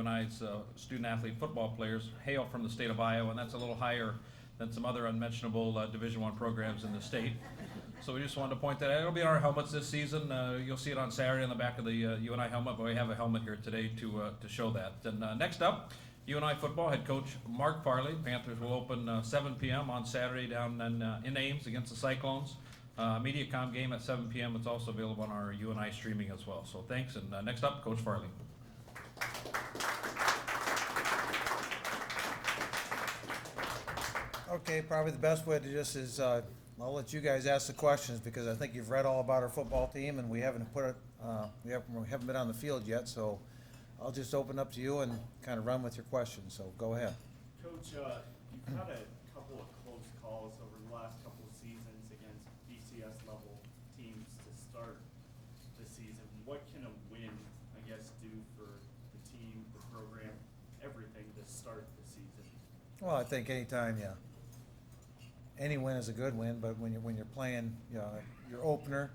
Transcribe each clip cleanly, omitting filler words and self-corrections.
UNI's student-athlete football players hail from the state of Iowa, and that's a little higher than some other unmentionable Division I programs in the state. So we just wanted to point that out. It'll be on our helmets this season. You'll see it on Saturday on the back of the UNI helmet, but we have a helmet here today to show that. And next up, UNI football head coach Mark Farley. Panthers will open 7 p.m. on Saturday down in Ames against the Cyclones. MediaCom game at 7 p.m. It's also available on our UNI streaming as well. So thanks, and next up, Coach Farley. Okay, probably the best way to just is I'll let you guys ask the questions because I think you've read all about our football team and we haven't put it we haven't been on the field yet. So I'll just open up to you and kind of run with your questions. So go ahead. Coach, you've had a couple of close calls over the last couple of seasons against BCS level teams to start the season. What can a win, I guess, do for the team, the program, everything to start the season? Well, I think anytime, yeah. Any win is a good win, but when you're playing, your opener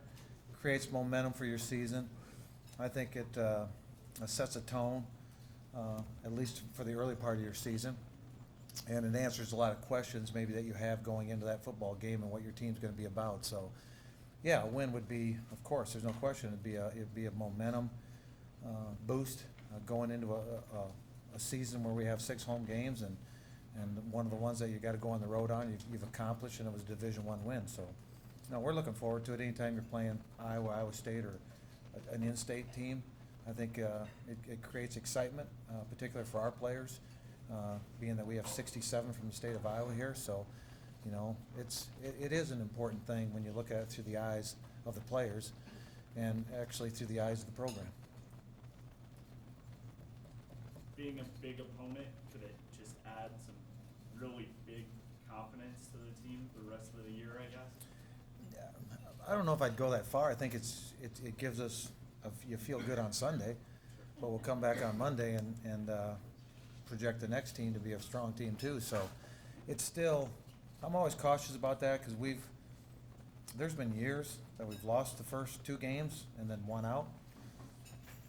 creates momentum for your season. I think it sets a tone, at least for the early part of your season, and it answers a lot of questions maybe that you have going into that football game and what your team's going to be about. So, yeah, a win would be, of course, there's no question, it'd be a momentum boost going into a season where we have 6 home games and one of the ones that you got to go on the road on, you've accomplished, and it was a Division I win. So, no, we're looking forward to it. Anytime you're playing Iowa State, or an in-state team, I think it creates excitement, particularly for our players, being that we have 67 from the state of Iowa here. So, it is an important thing when you look at it through the eyes of the players, and actually through the eyes of the program. Being a big opponent, could it just add some really big confidence to the team the rest of the year, I guess? Yeah, I don't know if I'd go that far. I think it gives us you feel good on Sunday, but we'll come back on Monday and project the next team to be a strong team too. So it's still, I'm always cautious about that because there's been years that we've lost the first 2 games and then won out.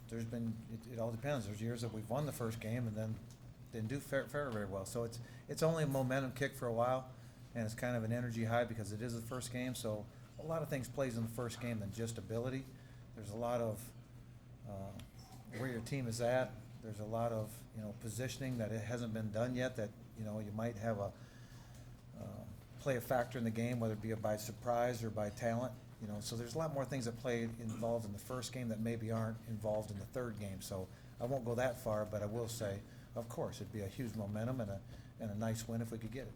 There's been, it all depends. There's years that we've won the first game and then didn't do very well. So it's only a momentum kick for a while, and it's kind of an energy high because it is the first game. So a lot of things plays in the first game than just ability. There's a lot of where your team is at. There's a lot of positioning that it hasn't been done yet that you might have play a factor in the game, whether it be by surprise or by talent. So there's a lot more things that play involved in the first game that maybe aren't involved in the third game. So I won't go that far, but I will say, of course, it'd be a huge momentum and a nice win if we could get it.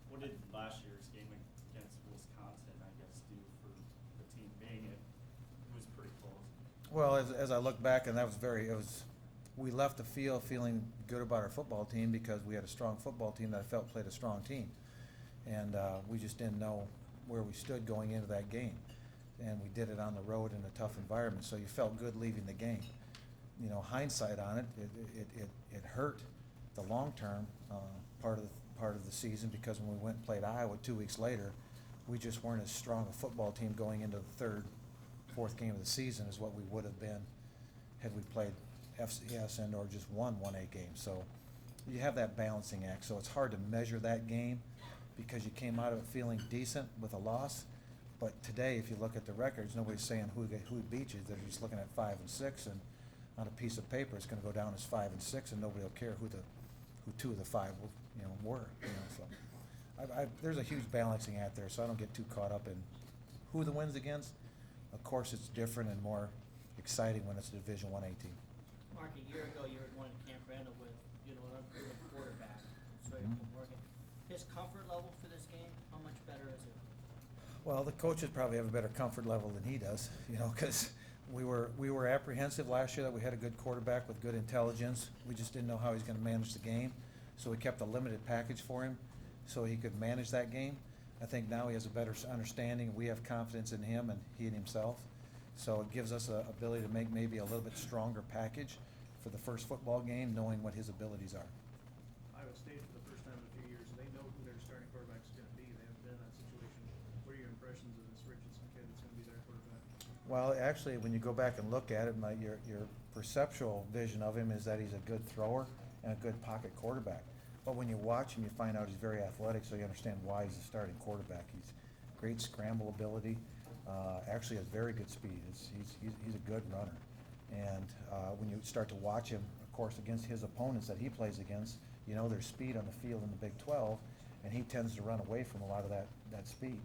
What did last year's game against Wisconsin, I guess, do for the team being it was pretty close? Well, as I look back, and we left the field feeling good about our football team because we had a strong football team that I felt played a strong team. And we just didn't know where we stood going into that game. And we did it on the road in a tough environment, so you felt good leaving the game. Hindsight on it hurt the long-term part of the season because when we went and played Iowa 2 weeks later, we just weren't as strong a football team going into the 3rd, 4th game of the season as what we would have been had we played FCS and or just won 1A games. So you have that balancing act. So it's hard to measure that game because you came out of it feeling decent with a loss. But today, if you look at the records, nobody's saying who beat you. They're just looking at 5 and 6, and on a piece of paper, it's going to go down as 5 and 6, and nobody will care who 2 of the 5 were. So there's a huge balancing act there. So I don't get too caught up in who the win's against. Of course, it's different and more exciting when it's a Division I A team. Mark, a year ago, you were going to Camp Randall with an unproven quarterback, from Morgan. His comfort level for this game, how much better is it? Well, the coaches probably have a better comfort level than he does, because we were apprehensive last year that we had a good quarterback with good intelligence. We just didn't know how he's going to manage the game, so we kept a limited package for him so he could manage that game. I think now he has a better understanding. We have confidence in him and he in himself, so it gives us an ability to make maybe a little bit stronger package for the first football game, knowing what his abilities are. Iowa State, for the first time in a few years, they know who their starting quarterback is going to be. They haven't been in that situation. What are your impressions of this Richardson kid that's going to be their quarterback? Well, actually, when you go back and look at it, your perceptual vision of him is that he's a good thrower and a good pocket quarterback. But when you watch him, you find out he's very athletic, so you understand why he's a starting quarterback. He's great scramble ability, actually has very good speed. He's a good runner. And when you start to watch him, of course, against his opponents that he plays against, you know there's speed on the field in the Big 12, and he tends to run away from a lot of that speed.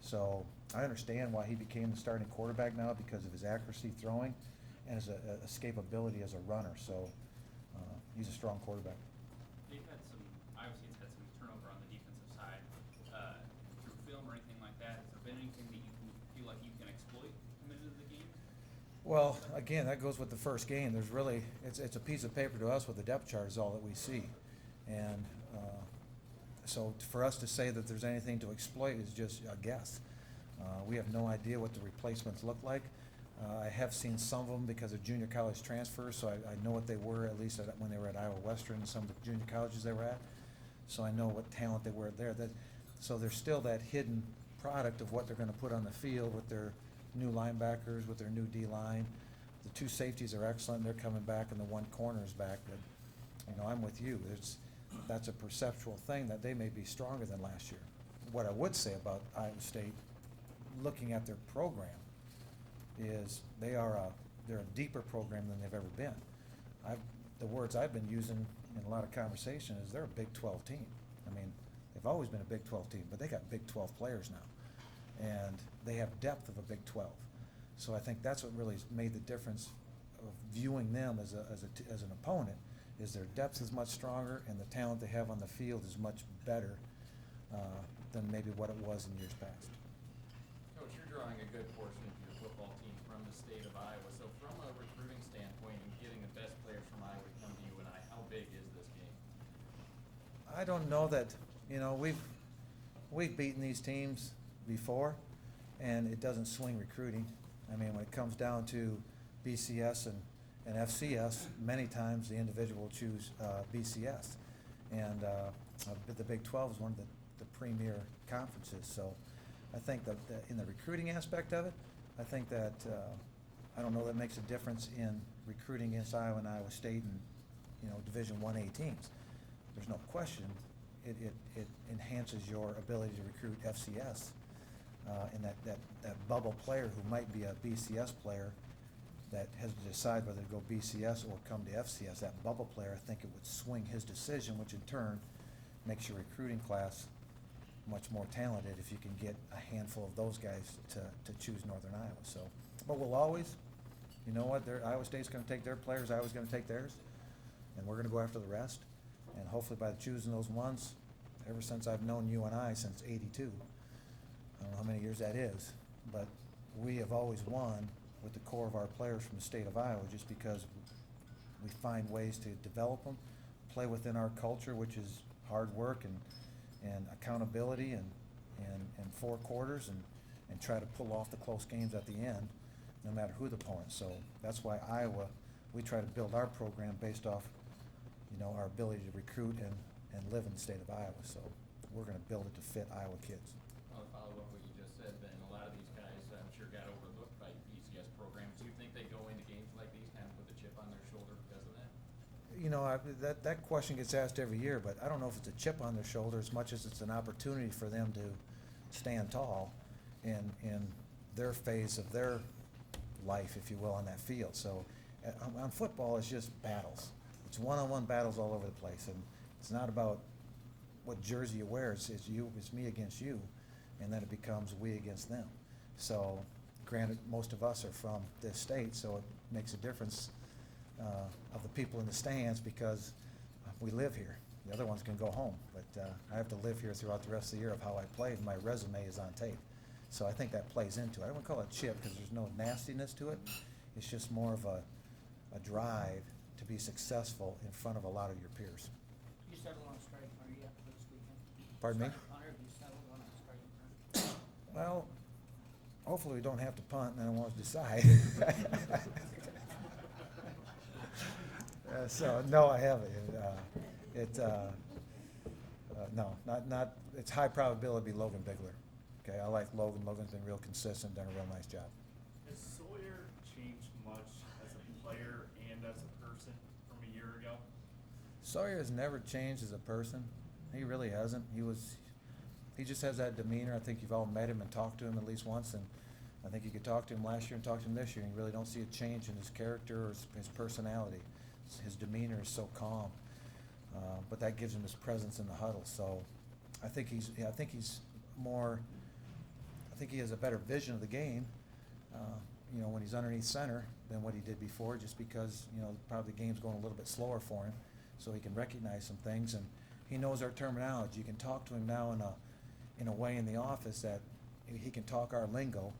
So I understand why he became the starting quarterback now, because of his accuracy throwing and his escapability as a runner. So he's a strong quarterback. They've had some, obviously it's had some turnover on the defensive side. Through film or anything like that, has there been anything that you feel like you can exploit coming into the game? Well, again, that goes with the first game. There's really, it's a piece of paper to us with the depth chart is all that we see. And so for us to say that there's anything to exploit is just a guess. We have no idea what the replacements look like. I have seen some of them because of junior college transfers, so I know what they were, at least when they were at Iowa Western and some of the junior colleges they were at. So I know what talent they were there. So there's still that hidden product of what they're going to put on the field with their new linebackers, with their new D-line. The two safeties are excellent. They're coming back, and the one corner is back. But, you know, I'm with you. That's a perceptual thing that they may be stronger than last year. What I would say about Iowa State, looking at their program, is they're a deeper program than they've ever been. The words I've been using in a lot of conversation is they're a Big 12 team. I mean, they've always been a Big 12 team, but they got Big 12 players now, and they have depth of a Big 12. So I think that's what really made the difference of viewing them as an opponent, is their depth is much stronger and the talent they have on the field is much better than maybe what it was in years past. Coach, you're drawing a good portion of your football team from the state of Iowa. So from a recruiting standpoint and getting the best players from Iowa to come to UNI, how big is this game? I don't know that, you know, we've beaten these teams before, and it doesn't swing recruiting. I mean, when it comes down to BCS and FCS, many times the individual will choose BCS. And the Big 12 is one of the premier conferences. So I think that in the recruiting aspect of it, I think that, I don't know that makes a difference in recruiting against Iowa and Iowa State and, you know, Division 1A teams. There's no question it enhances your ability to recruit FCS. And that bubble player who might be a BCS player that has to decide whether to go BCS or come to FCS, that bubble player, I think it would swing his decision, which in turn makes your recruiting class much more talented if you can get a handful of those guys to choose Northern Iowa. So, but we'll always, you know what, Iowa State's going to take their players, Iowa's going to take theirs, and we're going to go after the rest. And hopefully by choosing those ones, ever since I've known UNI since '82, I don't know how many years that is, but we have always won with the core of our players from the state of Iowa, just because we find ways to develop them, play within our culture, which is hard work and accountability and four quarters and try to pull off the close games at the end, no matter who the opponent. So that's why Iowa, we try to build our program based off, you know, our ability to recruit and live in the state of Iowa. So we're going to build it to fit Iowa kids. I'll follow up what you just said, Ben. A lot of these guys, I'm sure, got overlooked by BCS programs. Do you think they go into games like these kind of with a chip on their shoulder because of that? You know, that question gets asked every year, but I don't know if it's a chip on their shoulder as much as it's an opportunity for them to stand tall in their phase of their life, if you will, on that field. So on football, it's just battles. It's one-on-one battles all over the place, and it's not about what jersey you wear. It's me against you, and then it becomes we against them. So granted, most of us are from this state, so it makes a difference of the people in the stands because we live here. The other ones can go home, but I have to live here throughout the rest of the year of how I played. My resume is on tape. So I think that plays into it. I wouldn't call it chip because there's no nastiness to it. It's just more of a drive to be successful in front of a lot of your peers. You settled on a starting punter yet for this weekend? Pardon me? Punter, have you settled on a starting punter? Well, hopefully we don't have to punt and then I want to decide. So no, I haven't. No, not. It's high probability to be Logan Bigler. Okay, I like Logan. Logan's been real consistent, done a real nice job. Has player and as a person from a year ago? Sawyer has never changed as a person. He really hasn't. He just has that demeanor. I think you've all met him and talked to him at least once, and I think you could talk to him last year and talk to him this year, and you really don't see a change in his character or his personality. His demeanor is so calm, but that gives him his presence in the huddle. So I think he has a better vision of the game, when he's underneath center than what he did before, just because, probably the game's going a little bit slower for him, so he can recognize some things, and he knows our terminology. You can talk to him now in a way in the office that he can talk our lingo,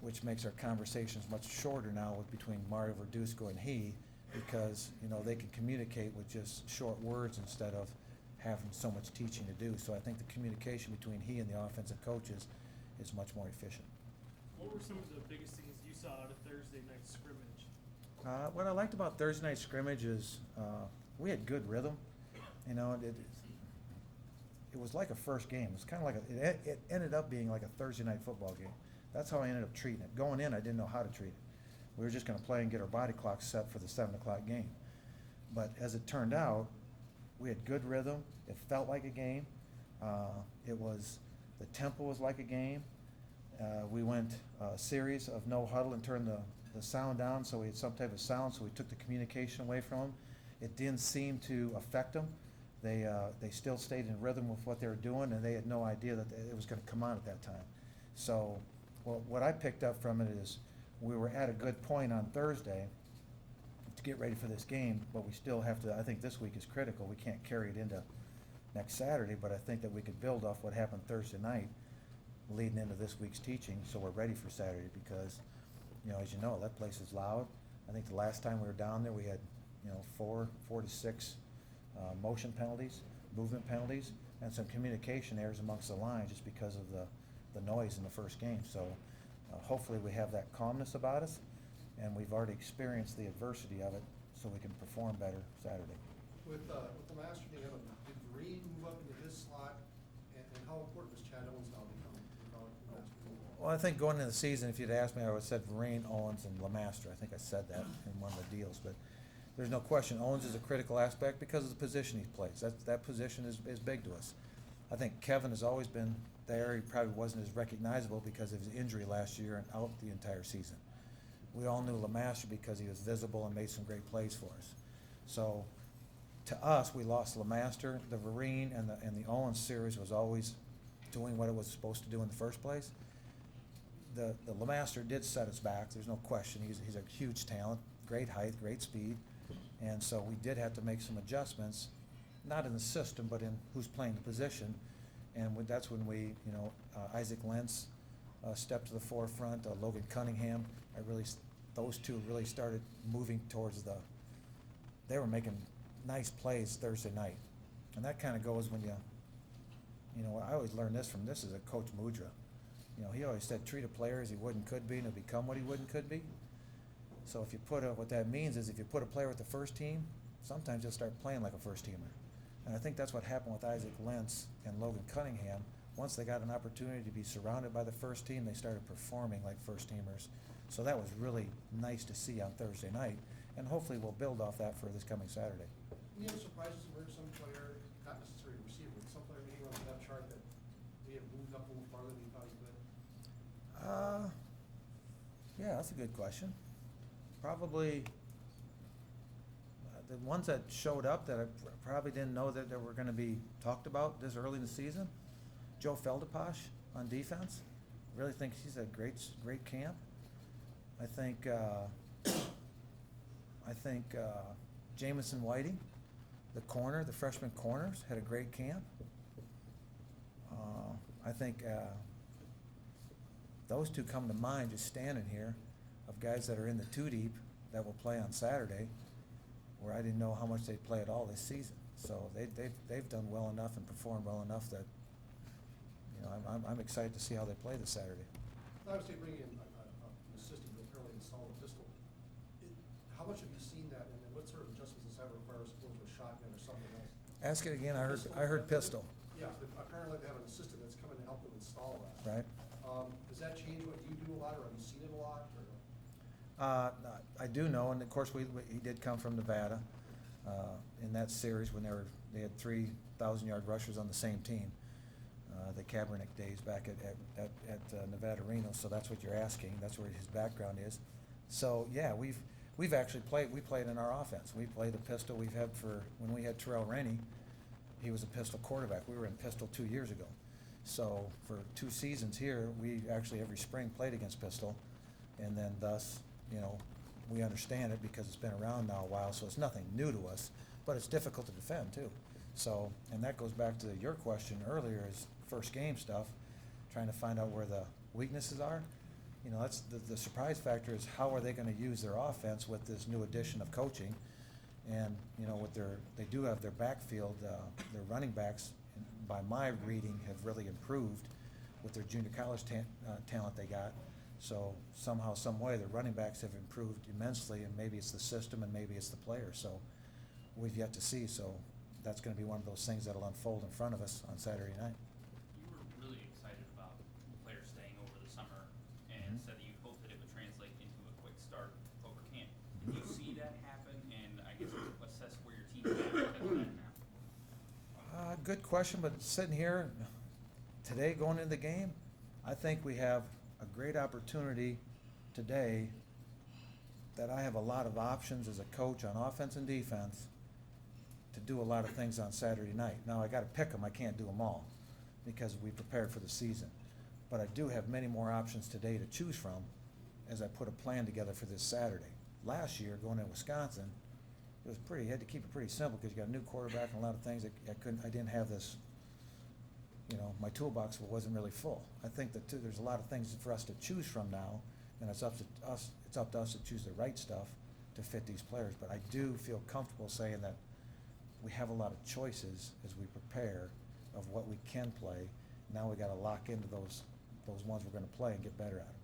which makes our conversations much shorter now between Mario Verduzco and he, because, they can communicate with just short words instead of having so much teaching to do. So I think the communication between he and the offensive coaches is much more efficient. What were some of the biggest things you saw out of Thursday night scrimmage? What I liked about Thursday night scrimmage is we had good rhythm. It was like a first game. It was kind of like it ended up being like a Thursday night football game. That's how I ended up treating it. Going in, I didn't know how to treat it. We were just going to play and get our body clock set for the 7 o'clock game. But as it turned out, we had good rhythm. It felt like a game. The tempo was like a game. We went a series of no huddle and turned the sound down, so we had some type of sound, so we took the communication away from them. It didn't seem to affect them. They still stayed in rhythm with what they were doing, and they had no idea that it was going to come on at that time. So what I picked up from it is we were at a good point on Thursday to get ready for this game, but we still have to, I think this week is critical. We can't carry it into next Saturday, but I think that we could build off what happened Thursday night leading into this week's teaching, so we're ready for Saturday because, as you know, that place is loud. I think the last time we were down there, we had, 4 to 6 motion penalties, movement penalties, and some communication errors amongst the line just because of the noise in the first game. So hopefully we have that calmness about us, and we've already experienced the adversity of it, so we can perform better Saturday. With the master being able, did Green move up into his slot, and how important does Chad Owens now become? Well, I think going into the season, if you'd asked me, I would have said Vereen, Owens, and LeMaster. I think I said that in one of the deals, but there's no question Owens is a critical aspect because of the position he plays. That position is big to us. I think Kevin has always been there. He probably wasn't as recognizable because of his injury last year and out the entire season. We all knew LeMaster because he was visible and made some great plays for us. So to us, we lost LeMaster. The Vereen and the Owens series was always doing what it was supposed to do in the first place. The LeMaster did set us back. There's no question. He's a huge talent, great height, great speed. And so we did have to make some adjustments, not in the system, but in who's playing the position. And that's when we, Isaac Lentz stepped to the forefront, Logan Cunningham. Those two really started moving towards they were making nice plays Thursday night. And that kind of goes when I always learned this from this as a Coach Mudra. He always said treat a player as he would and could be, and he'll become what he would and could be. So if you what that means is if you put a player with the first team, sometimes he'll start playing like a first teamer. And I think that's what happened with Isaac Lentz and Logan Cunningham. Once they got an opportunity to be surrounded by the first team, they started performing like first teamers. So that was really nice to see on Thursday night, and hopefully we'll build off that for this coming Saturday. Any other surprises where some player, not necessarily a receiver, but some player maybe on the depth chart that may have moved up a little farther than you thought he could? Yeah, that's a good question. Probably the ones that showed up that I probably didn't know that were going to be talked about this early in the season. Joe Feldeposh on defense. Really think he's a great camp. I think Jamison Whiting, the freshman corners, had a great camp. I think those two come to mind just standing here, of guys that are in the two deep that will play on Saturday, where I didn't know how much they'd play at all this season. So they've done well enough and performed well enough that I'm excited to see how they play this Saturday. Obviously bringing in an assistant to apparently install a pistol. How much have you seen that, and what sort of adjustments does that require as opposed to a shotgun or something else? Ask it again. I heard pistol. Yeah, but apparently they have an assistant that's coming to help them install that. Right. Does that change what you do a lot, or have you seen it a lot? Or? I do know, and of course, he did come from Nevada in that series when they had 3,000-yard rushers on the same team, the Kaepernick days back at Nevada Reno. So that's what you're asking. That's where his background is. So yeah, we've actually played. We played in our offense. We played a pistol. We've had when we had Terrell Rennie, he was a pistol quarterback. We were in pistol 2 years ago. So for 2 seasons here, we actually every spring played against pistol, and then thus, we understand it because it's been around now a while, so it's nothing new to us, but it's difficult to defend too. So, and that goes back to your question earlier, is first game stuff, trying to find out where the weaknesses are. That's the surprise factor is how are they going to use their offense with this new addition of coaching, and they do have their backfield, their running backs, by my reading, have really improved with their junior college talent they got. So somehow, some way, the running backs have improved immensely, and maybe it's the system and maybe it's the players. So we've yet to see. So that's going to be one of those things that'll unfold in front of us on Saturday night. You were really excited about players staying over the summer and said that you hoped that it would translate into a quick start over camp. Did you see that happen, and I guess assess where your team's at because of that now? Good question, but sitting here today going into the game, I think we have a great opportunity today that I have a lot of options as a coach on offense and defense to do a lot of things on Saturday night. Now, I got to pick them. I can't do them all because we prepared for the season. But I do have many more options today to choose from as I put a plan together for this Saturday. Last year, going to Wisconsin, it was you had to keep it pretty simple because you got a new quarterback and a lot of things that I didn't have this, my toolbox wasn't really full. I think that there's a lot of things for us to choose from now, and it's up to us to choose the right stuff to fit these players. But I do feel comfortable saying that we have a lot of choices as we prepare of what we can play. Now we got to lock into those ones we're going to play and get better at them.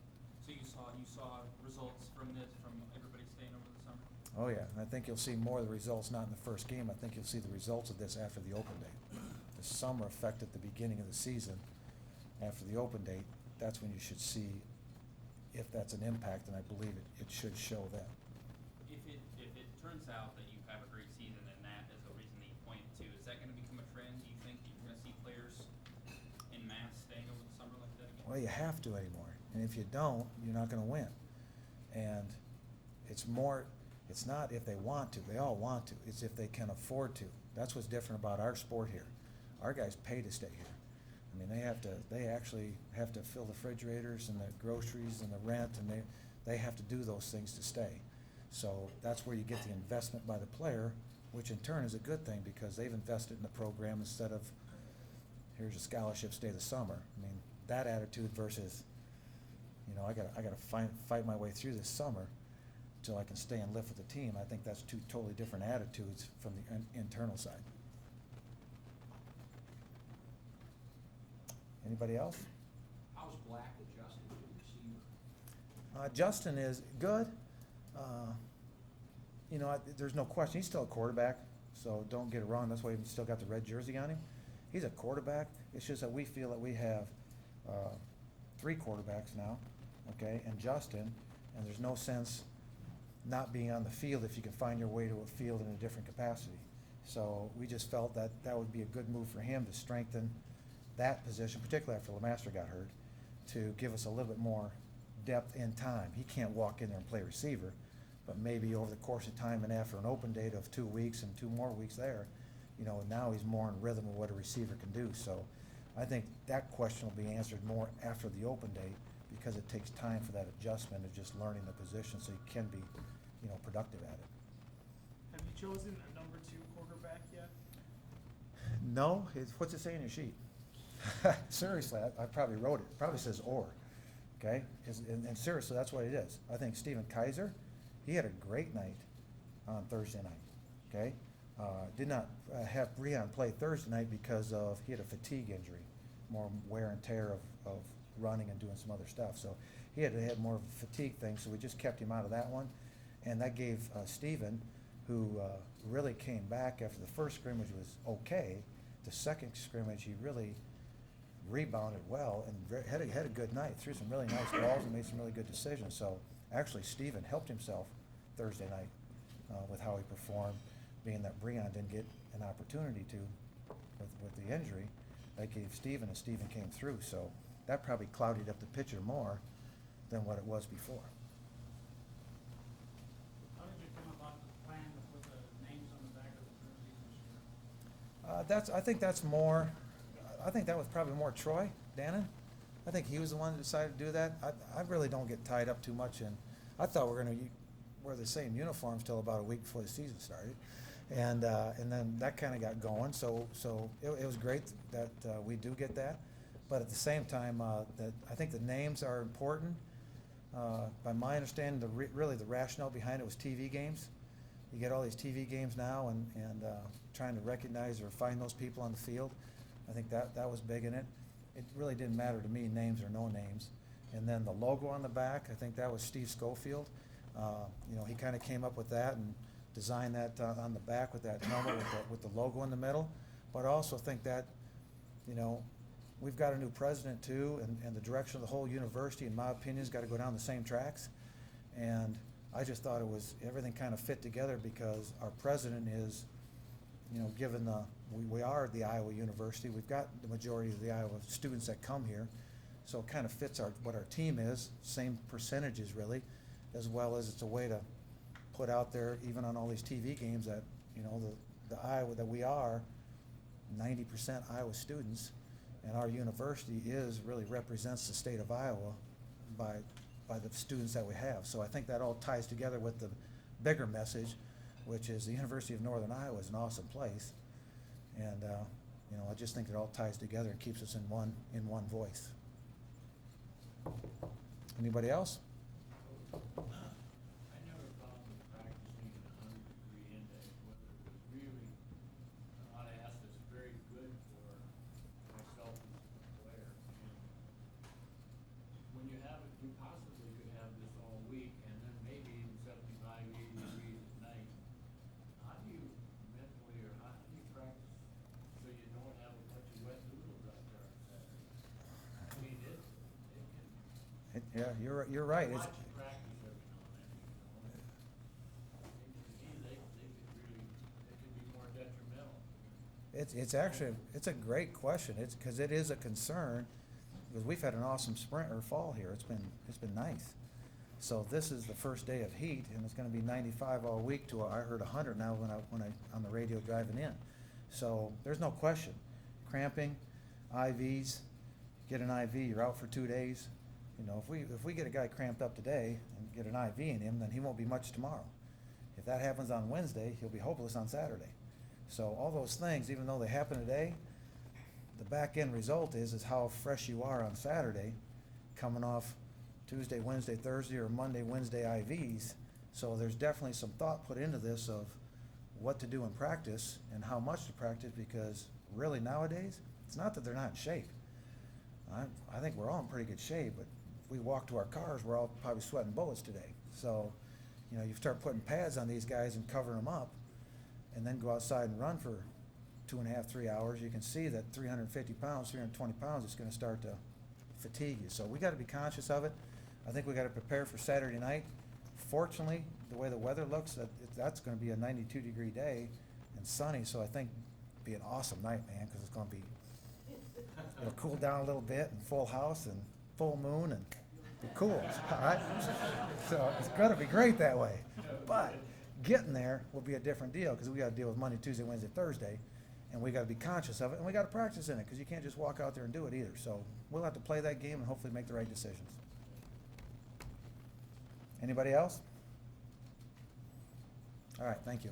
So you saw results from everybody staying over the summer? Oh yeah, and I think you'll see more of the results not in the first game. I think you'll see the results of this after the open date. The summer effect at the beginning of the season, after the open date, that's when you should see if that's an impact, and I believe it should show then. If it turns out that you have a great season and that is a reason that you point to, is that going to become a trend? Do you think that you're going to see players in mass staying over the summer like that again? Well, you have to anymore, and if you don't, you're not going to win. And it's not if they want to. They all want to. It's if they can afford to. That's what's different about our sport here. Our guys pay to stay here. I mean, they actually have to fill the refrigerators and the groceries and the rent, and they have to do those things to stay. So that's where you get the investment by the player, which in turn is a good thing because they've invested in the program instead of here's a scholarship, stay the summer. I mean, that attitude versus, I got to fight my way through this summer till I can stay and live with the team. I think that's 2 totally different attitudes from the internal side. Anybody else? How's Black adjusting to the receiver? Justin is good. There's no question. He's still a quarterback, so don't get it wrong. That's why he's still got the red jersey on him. He's a quarterback. It's just that we feel that we have 3 quarterbacks now, okay, and Justin, and there's no sense not being on the field if you can find your way to a field in a different capacity. So we just felt that would be a good move for him to strengthen that position, particularly after LeMaster got hurt, to give us a little bit more depth in time. He can't walk in there and play receiver, but maybe over the course of time and after an open date of 2 weeks and 2 more weeks there, now he's more in rhythm of what a receiver can do. So I think that question will be answered more after the open date because it takes time for that adjustment of just learning the position so you can be, productive at it. Have you chosen a number 2 quarterback yet? No, what's it say in your sheet? Seriously, I probably wrote it. It probably says or, okay? And seriously, that's what it is. I think Steven Kaiser, he had a great night on Thursday night, okay? Did not have Breon play Thursday night because he had a fatigue injury, more wear and tear of running and doing some other stuff. So he had more of a fatigue thing, so we just kept him out of that one. And that gave Steven, who really came back after the first scrimmage was okay, the second scrimmage he really rebounded well and had a good night, threw some really nice balls and made some really good decisions. So Actually, Steven helped himself Thursday night with how he performed, being that Breon didn't get an opportunity to with the injury. They gave Steven, and Steven came through, so that probably clouded up the picture more than what it was before. How did you come about the plan to put the names on the back of the jerseys this year? I think that was probably more Troy Dannon. I think he was the one that decided to do that. I really don't get tied up too much in, I thought we were gonna wear the same uniforms till about a week before the season started. And then that kinda got going, so it was great that we do get that. But at the same time, that I think the names are important. By my understanding, really the rationale behind it was TV games. You get all these TV games now and trying to recognize or find those people on the field. I think that was big in it. It really didn't matter to me, names or no names. And then the logo on the back, I think that was Steve Schofield. He kind of came up with that and designed that on the back with that helmet with the logo in the middle. But I also think that, we've got a new president too, and the direction of the whole university, in my opinion, has got to go down the same tracks. And I just thought everything kind of fit together because our president is, given we are the Iowa University, we've got the majority of the Iowa students that come here, so it kind of fits what our team is, same percentages really, as well as it's a way to put out there, even on all these TV games, that, the Iowa, that we are 90% Iowa students, and our university really represents the state of Iowa by the students that we have. So I think that all ties together with the bigger message, which is the University of Northern Iowa is an awesome place. And, I just think it all ties together and keeps us in one voice. Anybody else? I never thought that practicing in a 100-degree index, whether it was really, I ought to ask this, very good for myself as a player. And when you have it, you possibly could have this all week and then maybe even 75, 80 degrees at night. How do you mentally, or how do you practice so you don't have a bunch of wet noodles out there on Saturday? I mean, it can. Yeah, you're right. Watch it practice every now and then, Seems to me they could be more detrimental. It's a great question. It's because it is a concern, because we've had an awesome spring or fall here. It's been nice. So this is the first day of heat, and it's going to be 95 all week to I heard 100 now when I on the radio driving in. So there's no question. Cramping, IVs, get an IV, you're out for 2 days. If we get a guy cramped up today and get an IV in him, then he won't be much tomorrow. If that happens on Wednesday, he'll be hopeless on Saturday. So all those things, even though they happen today, the back end result is how fresh you are on Saturday, coming off Tuesday, Wednesday, Thursday, or Monday, Wednesday IVs. So there's definitely some thought put into this of what to do in practice and how much to practice, because really nowadays, it's not that they're not in shape. I think we're all in pretty good shape, but if we walk to our cars, we're all probably sweating bullets today. So, you start putting pads on these guys and covering them up, and then go outside and run for 2.5, 3 hours, you can see that 350 pounds, 320 pounds is going to start to fatigue you. So we got to be conscious of it. I think we got to prepare for Saturday night. Fortunately, the way the weather looks, that's going to be a 92-degree day and sunny. So I think it'll be an awesome night, man, because it's going to be, it'll cool down a little bit, and full house and full moon and be cool. All right. So it's going to be great that way. But getting there will be a different deal, because we got to deal with Monday, Tuesday, Wednesday, Thursday, and we got to be conscious of it, and we got to practice in it, because you can't just walk out there and do it either. So we'll have to play that game and hopefully make the right decisions. Anybody else? All right, thank you.